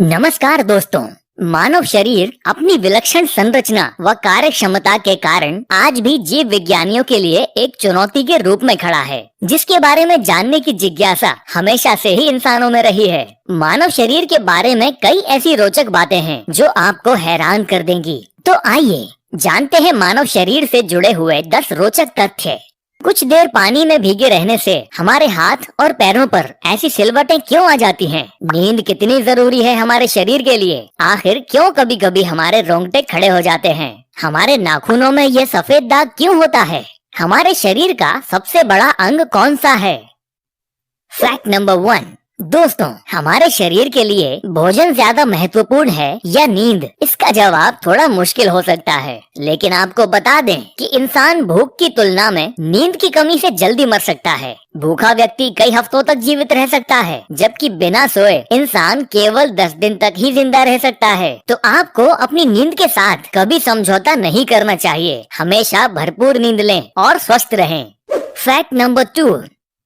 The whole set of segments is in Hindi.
नमस्कार दोस्तों। मानव शरीर अपनी विलक्षण संरचना व कार्य क्षमता के कारण आज भी जीव विज्ञानियों के लिए एक चुनौती के रूप में खड़ा है, जिसके बारे में जानने की जिज्ञासा हमेशा से ही इंसानों में रही है। मानव शरीर के बारे में कई ऐसी रोचक बातें हैं जो आपको हैरान कर देंगी। तो आइए जानते हैं मानव शरीर से जुड़े हुए 10 रोचक तथ्य। कुछ देर पानी में भीगे रहने से हमारे हाथ और पैरों पर ऐसी सिलवटें क्यों आ जाती हैं? नींद कितनी जरूरी है हमारे शरीर के लिए? आखिर क्यों कभी कभी हमारे रोंगटे खड़े हो जाते हैं? हमारे नाखूनों में ये सफेद दाग क्यों होता है? हमारे शरीर का सबसे बड़ा अंग कौन सा है? Fact number 1। दोस्तों, हमारे शरीर के लिए भोजन ज्यादा महत्वपूर्ण है या नींद? इसका जवाब थोड़ा मुश्किल हो सकता है, लेकिन आपको बता दें कि इंसान भूख की तुलना में नींद की कमी से जल्दी मर सकता है। भूखा व्यक्ति कई हफ्तों तक जीवित रह सकता है, जबकि बिना सोए इंसान केवल 10 दिन तक ही जिंदा रह सकता है। तो आपको अपनी नींद के साथ कभी समझौता नहीं करना चाहिए। हमेशा भरपूर नींद लें और स्वस्थ रहें। Fact number 2।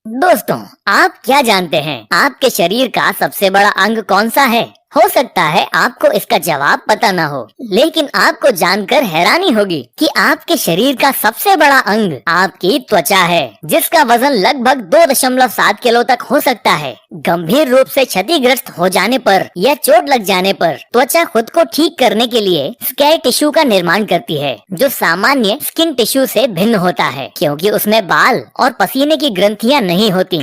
दोस्तों, आप क्या जानते हैं आपके शरीर का सबसे बड़ा अंग कौन सा है? हो सकता है आपको इसका जवाब पता न हो, लेकिन आपको जानकर हैरानी होगी कि आपके शरीर का सबसे बड़ा अंग आपकी त्वचा है, जिसका वजन लगभग 2.7 किलो तक हो सकता है। गंभीर रूप से क्षतिग्रस्त हो जाने पर या चोट लग जाने पर त्वचा खुद को ठीक करने के लिए स्कैर टिश्यू का निर्माण करती है, जो सामान्य स्किन टिश्यू से भिन्न होता है, क्योंकि उसमें बाल और पसीने की ग्रंथियां नहीं होती।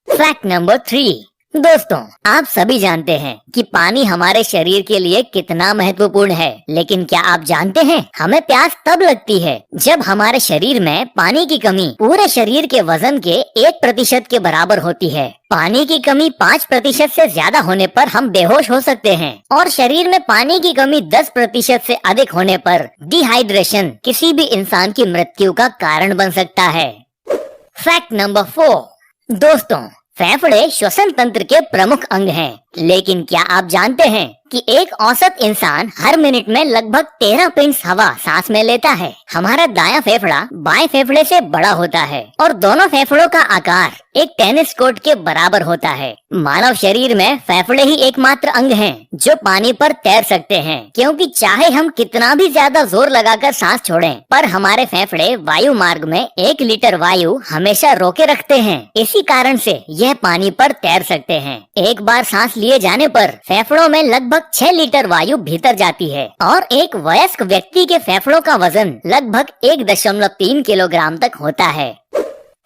Fact number 3। दोस्तों, आप सभी जानते हैं कि पानी हमारे शरीर के लिए कितना महत्वपूर्ण है, लेकिन क्या आप जानते हैं हमें प्यास तब लगती है जब हमारे शरीर में पानी की कमी पूरे शरीर के वजन के 1% के बराबर होती है। पानी की कमी 5% से ज्यादा होने पर हम बेहोश हो सकते हैं, और शरीर में पानी की कमी 10% से अधिक होने पर डिहाइड्रेशन किसी भी इंसान की मृत्यु का कारण बन सकता है। Fact number 4। दोस्तों, फेफड़े श्वसन तंत्र के प्रमुख अंग हैं, लेकिन क्या आप जानते हैं कि एक औसत इंसान हर मिनट में लगभग 13 पिंच हवा सांस में लेता है। हमारा दायां फेफड़ा बाएं फेफड़े से बड़ा होता है और दोनों फेफड़ों का आकार एक टेनिस कोर्ट के बराबर होता है। मानव शरीर में फेफड़े ही एकमात्र अंग हैं जो पानी पर तैर सकते हैं, क्योंकि चाहे हम कितना भी ज्यादा जोर लगाकर सांस छोड़ें, पर हमारे फेफड़े वायु मार्ग में 1 लीटर वायु हमेशा रोके रखते हैं। इसी कारण से यह पानी पर तैर सकते हैं। एक बार सांस लिए जाने पर फेफड़ों में लगभग 6 लीटर वायु भीतर जाती है, और एक वयस्क व्यक्ति के फेफड़ों का वजन लगभग 1.3 किलोग्राम तक होता है।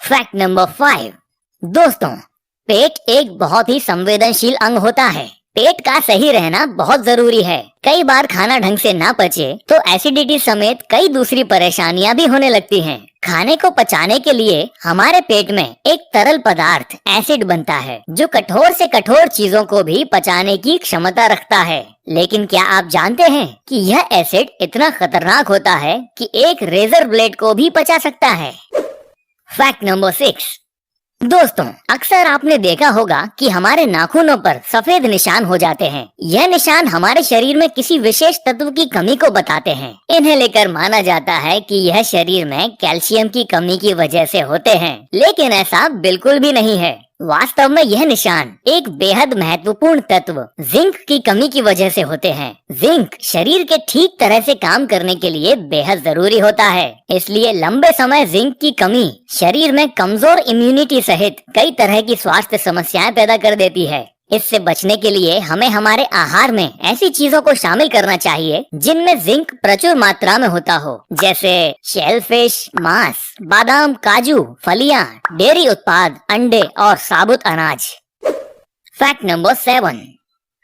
Fact number 5। दोस्तों, पेट एक बहुत ही संवेदनशील अंग होता है। पेट का सही रहना बहुत जरूरी है। कई बार खाना ढंग से ना पचे तो एसिडिटी समेत कई दूसरी परेशानियां भी होने लगती हैं। खाने को पचाने के लिए हमारे पेट में एक तरल पदार्थ एसिड बनता है, जो कठोर से कठोर चीजों को भी पचाने की क्षमता रखता है। लेकिन क्या आप जानते हैं कि यह एसिड इतना खतरनाक होता है कि एक रेजर ब्लेड को भी पचा सकता है। Fact number 6। दोस्तों, अक्सर आपने देखा होगा कि हमारे नाखूनों पर सफेद निशान हो जाते हैं। यह निशान हमारे शरीर में किसी विशेष तत्व की कमी को बताते हैं। इन्हें लेकर माना जाता है कि यह शरीर में कैल्शियम की कमी की वजह से होते हैं, लेकिन ऐसा बिल्कुल भी नहीं है। वास्तव में यह निशान एक बेहद महत्वपूर्ण तत्व जिंक की कमी की वजह से होते हैं। जिंक शरीर के ठीक तरह से काम करने के लिए बेहद जरूरी होता है, इसलिए लंबे समय जिंक की कमी शरीर में कमजोर इम्यूनिटी सहित कई तरह की स्वास्थ्य समस्याएं पैदा कर देती है। इससे बचने के लिए हमें हमारे आहार में ऐसी चीजों को शामिल करना चाहिए जिनमें जिंक प्रचुर मात्रा में होता हो, जैसे शेलफिश, मांस, बादाम, काजू, फलियां, डेयरी उत्पाद, अंडे और साबुत अनाज। Fact number 7।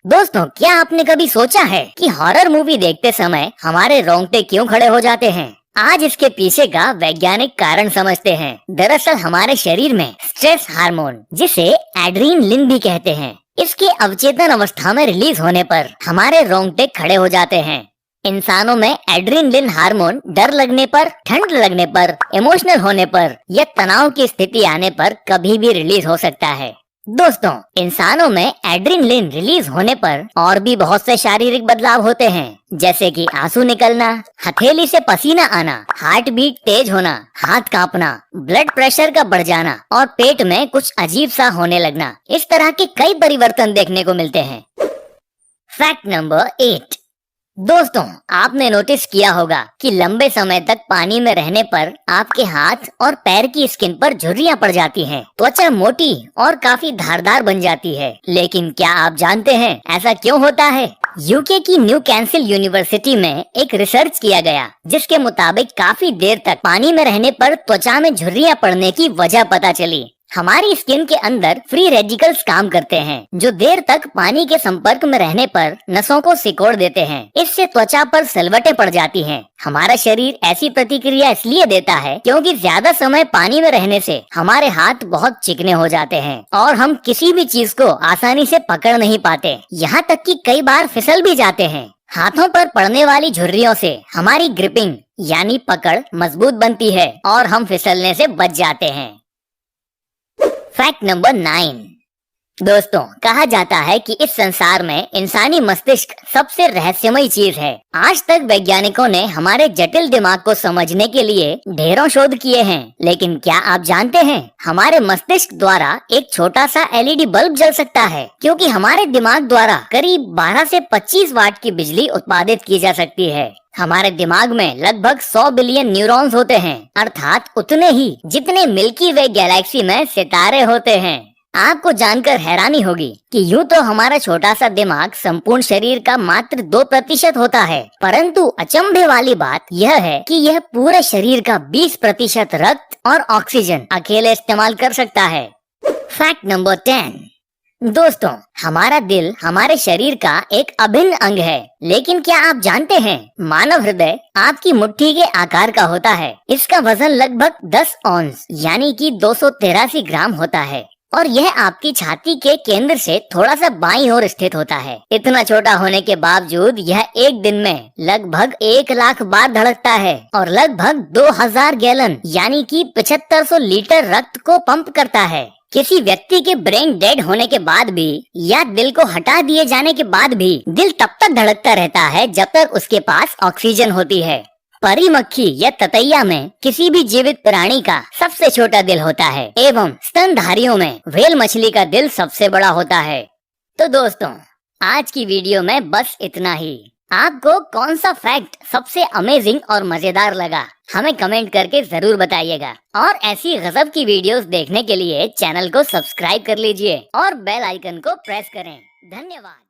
दोस्तों, क्या आपने कभी सोचा है कि हॉरर मूवी देखते समय हमारे रोंगटे क्यों खड़े हो जाते हैं? आज इसके पीछे का वैज्ञानिक कारण समझते हैं। दरअसल हमारे शरीर में स्ट्रेस हार्मोन, जिसे एड्रेनलिन भी कहते हैं, इसके अवचेतन अवस्था में रिलीज होने पर हमारे रोंगटे खड़े हो जाते हैं। इंसानों में एड्रेनलिन हार्मोन डर लगने पर, ठंड लगने पर, इमोशनल होने पर या तनाव की स्थिति आने पर कभी भी रिलीज हो सकता है। दोस्तों, इंसानों में एड्रेनलिन रिलीज होने पर और भी बहुत से शारीरिक बदलाव होते हैं, जैसे कि आंसू निकलना, हथेली से पसीना आना, हार्ट बीट तेज होना, हाथ कांपना, ब्लड प्रेशर का बढ़ जाना और पेट में कुछ अजीब सा होने लगना। इस तरह के कई परिवर्तन देखने को मिलते हैं। Fact number 8। दोस्तों, आपने नोटिस किया होगा कि लंबे समय तक पानी में रहने पर आपके हाथ और पैर की स्किन पर झुर्रियां पड़ जाती हैं, त्वचा मोटी और काफी धारदार बन जाती है। लेकिन क्या आप जानते हैं ऐसा क्यों होता है? यूके की न्यू कैंसिल यूनिवर्सिटी में एक रिसर्च किया गया, जिसके मुताबिक काफी देर तक पानी में रहने पर त्वचा में झुर्रियां पड़ने की वजह पता चली। हमारी स्किन के अंदर फ्री रेडिकल्स काम करते हैं, जो देर तक पानी के संपर्क में रहने पर नसों को सिकोड़ देते हैं। इससे त्वचा पर सलवटें पड़ जाती हैं। हमारा शरीर ऐसी प्रतिक्रिया इसलिए देता है क्योंकि ज्यादा समय पानी में रहने से हमारे हाथ बहुत चिकने हो जाते हैं और हम किसी भी चीज को आसानी से पकड़ नहीं पाते, यहाँ तक कि कई बार फिसल भी जाते हैं। हाथों पर पड़ने वाली झुर्रियों से हमारी ग्रिपिंग यानी पकड़ मजबूत बनती है और हम फिसलने से बच जाते हैं। Fact number 9। दोस्तों, कहा जाता है कि इस संसार में इंसानी मस्तिष्क सबसे रहस्यमयी चीज है। आज तक वैज्ञानिकों ने हमारे जटिल दिमाग को समझने के लिए ढेरों शोध किए हैं, लेकिन क्या आप जानते हैं हमारे मस्तिष्क द्वारा एक छोटा सा एलईडी बल्ब जल सकता है, क्योंकि हमारे दिमाग द्वारा करीब 12 से 25 वाट की बिजली उत्पादित की जा सकती है। हमारे दिमाग में लगभग 100 बिलियन न्यूरॉन्स होते हैं, अर्थात उतने ही जितने मिल्की वे गैलेक्सी में सितारे होते हैं। आपको जानकर हैरानी होगी कि यूं तो हमारा छोटा सा दिमाग संपूर्ण शरीर का मात्र 2% होता है, परंतु अचंभे वाली बात यह है कि यह पूरे शरीर का 20% रक्त और ऑक्सीजन अकेले इस्तेमाल कर सकता है। Fact number 10। दोस्तों, हमारा दिल हमारे शरीर का एक अभिन्न अंग है, लेकिन क्या आप जानते हैं मानव हृदय आपकी मुट्ठी के आकार का होता है। इसका वजन लगभग 10 औंस यानी कि 283 ग्राम होता है और यह आपकी छाती के केंद्र से थोड़ा सा बाईं ओर स्थित होता है। इतना छोटा होने के बावजूद यह एक दिन में लगभग 1 लाख बार धड़कता है और लगभग 2000 गैलन यानी कि 7500 लीटर रक्त को पंप करता है। किसी व्यक्ति के ब्रेन डेड होने के बाद भी या दिल को हटा दिए जाने के बाद भी दिल तब तक धड़कता रहता है जब तक उसके पास ऑक्सीजन होती है। परी मक्खी या ततैया में किसी भी जीवित प्राणी का सबसे छोटा दिल होता है एवं स्तनधारियों में व्हेल मछली का दिल सबसे बड़ा होता है। तो दोस्तों, आज की वीडियो में बस इतना ही। आपको कौन सा फैक्ट सबसे अमेजिंग और मजेदार लगा, हमें कमेंट करके जरूर बताइएगा। और ऐसी गजब की वीडियोस देखने के लिए चैनल को सब्सक्राइब कर लीजिए और बेल आइकन को प्रेस करें। धन्यवाद।